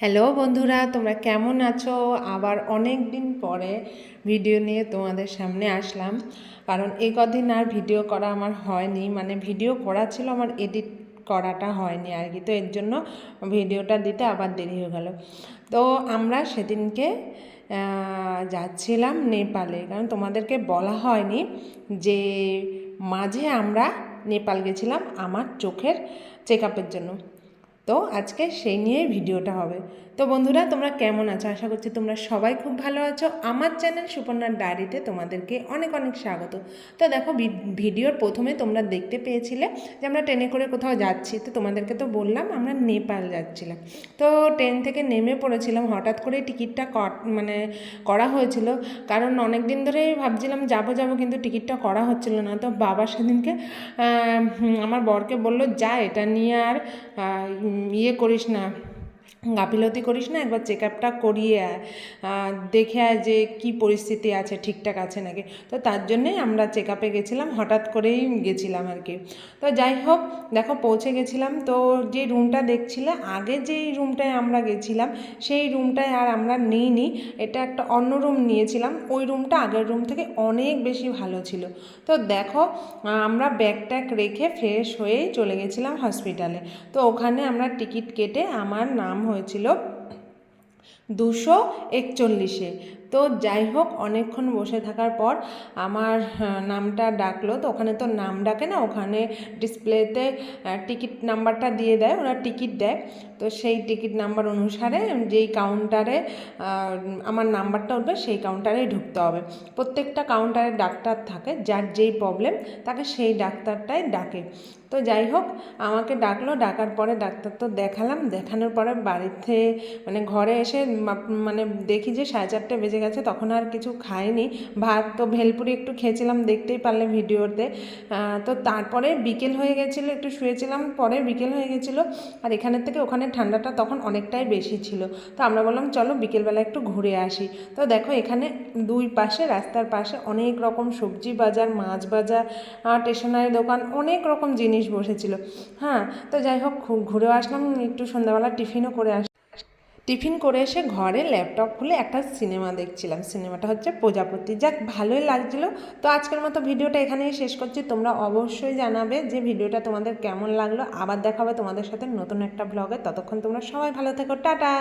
Hello বন্ধুরা, তোমরা কেমন আছো? আবার অনেক দিন পরে ভিডিও নিয়ে তোমাদের সামনে আসলাম। কারণ এই কদিন আর ভিডিও করা আমার হয়নি, মানে ভিডিও করা ছিল, আমার এডিট করাটা হয়নি আর কি। তো এর জন্য ভিডিওটা দিতে আবার দেরি হয়ে গেল। তো আমরা সেদিনকে যাচ্ছিলাম নেপালে, কারণ তোমাদেরকে বলা হয়নি যে মাঝে আমরা নেপাল গেছিলাম আমার চোখের চেক আপের জন্য। তো আজকে সেই নিয়েই ভিডিওটা হবে। তো বন্ধুরা, তোমরা কেমন আছো? আশা করছি তোমরা সবাই খুব ভালো আছো। আমার চ্যানেল সুপর্ণার ডায়েরিতে তোমাদেরকে অনেক অনেক স্বাগত। তো দেখো, ভিডিওর প্রথমে তোমরা দেখতে পেয়েছিলে যে আমরা ট্রেনে করে কোথাও যাচ্ছি। তো তোমাদেরকে তো বললাম আমরা নেপাল যাচ্ছিলাম। তো ট্রেন থেকে নেমে পড়েছিলাম, হঠাৎ করে টিকিটটা করা হয়েছিল। কারণ অনেক দিন ধরেই ভাবছিলাম যাবো কিন্তু টিকিটটা করা হচ্ছিল না। তো বাবা সেদিনকে আমার বরকে বললো, যা এটা নিয়ে আর ইয়ে করিস না, গাফিলতি করিস না, একবার চেক আপটা করিয়ে দেখে আয় যে কী পরিস্থিতি আছে, ঠিকঠাক আছে নাকি। তো তার জন্যেই আমরা চেক আপে গেছিলাম, হঠাৎ করেই গেছিলাম আর কি। তো যাই হোক, দেখো পৌঁছে গেছিলাম। তো যে রুমটা দেখছিলে, আগে যেই রুমটায় আমরা গেছিলাম সেই রুমটায় আর আমরা নিইনি, এটা একটা অন্য রুম নিয়েছিলাম। ওই রুমটা আগের রুম থেকে অনেক বেশি ভালো ছিল। তো দেখো, আমরা ব্যাগ ট্যাগ রেখে ফ্রেশ হয়েই চলে গেছিলাম হসপিটালে। তো ওখানে আমরা টিকিট কেটে আমার নাম হয়েছিল 241। তো যাই হোক, অনেকক্ষণ বসে থাকার পর আমার নামটা ডাকলো। তো ওখানে তো নাম ডাকে না, ওখানে ডিসপ্লেতে টিকিট নাম্বারটা দিয়ে দেয়, ওরা টিকিট দেয়। তো সেই টিকিট নাম্বার অনুসারে যেই কাউন্টারে আমার নাম্বারটা উঠবে সেই কাউন্টারেই ঢুকতে হবে। প্রত্যেকটা কাউন্টারে ডাক্তার থাকে, যার যেই প্রবলেম তাকে সেই ডাক্তারটাই ডাকে। তো যাই হোক, আমাকে ডাকলো, ডাকার পরে ডাক্তার তো দেখালাম, দেখানোর পরে বাড়িতে ঘরে এসে মানে দেখি যে 4:30 বেজে গেছে। তখন আর কিছু খাইনি, ভাত তো ভেলপুরি একটু খেয়েছিলাম, দেখতেই পারলে ভিডিওতে। তো তারপরে বিকেল হয়ে গেছিলো, একটু শুয়েছিলাম, পরে বিকেল হয়ে গেছিলো। আর এখানের থেকে ওখানে ঠান্ডাটা তখন অনেকটাই বেশি ছিল। তো আমরা বললাম চলো বিকেলবেলা একটু ঘুরে আসি। তো দেখো, এখানে দুই পাশে, রাস্তার পাশে অনেক রকম সবজি বাজার, মাছ বাজার, স্টেশনারি দোকান, অনেক রকম জিনিস বসেছিল। হ্যাঁ, তো যাই হোক, ঘুরেও আসলাম, একটু সন্ধ্যাবেলা টিফিনও করে টিফিন করে এসে ঘরে ল্যাপটপ খুলে একটা সিনেমা দেখছিলাম। সিনেমাটা হচ্ছে প্রজাপতি। যাক, ভালোই লাগছিলো। তো আজকের মতো ভিডিওটা এখানেই শেষ করছি। তোমরা অবশ্যই জানাবে যে ভিডিওটা তোমাদের কেমন লাগলো। আবার দেখা হবে তোমাদের সাথে নতুন একটা ব্লগে। ততক্ষণ তোমরা সবাই ভালো থেকো, টাটা।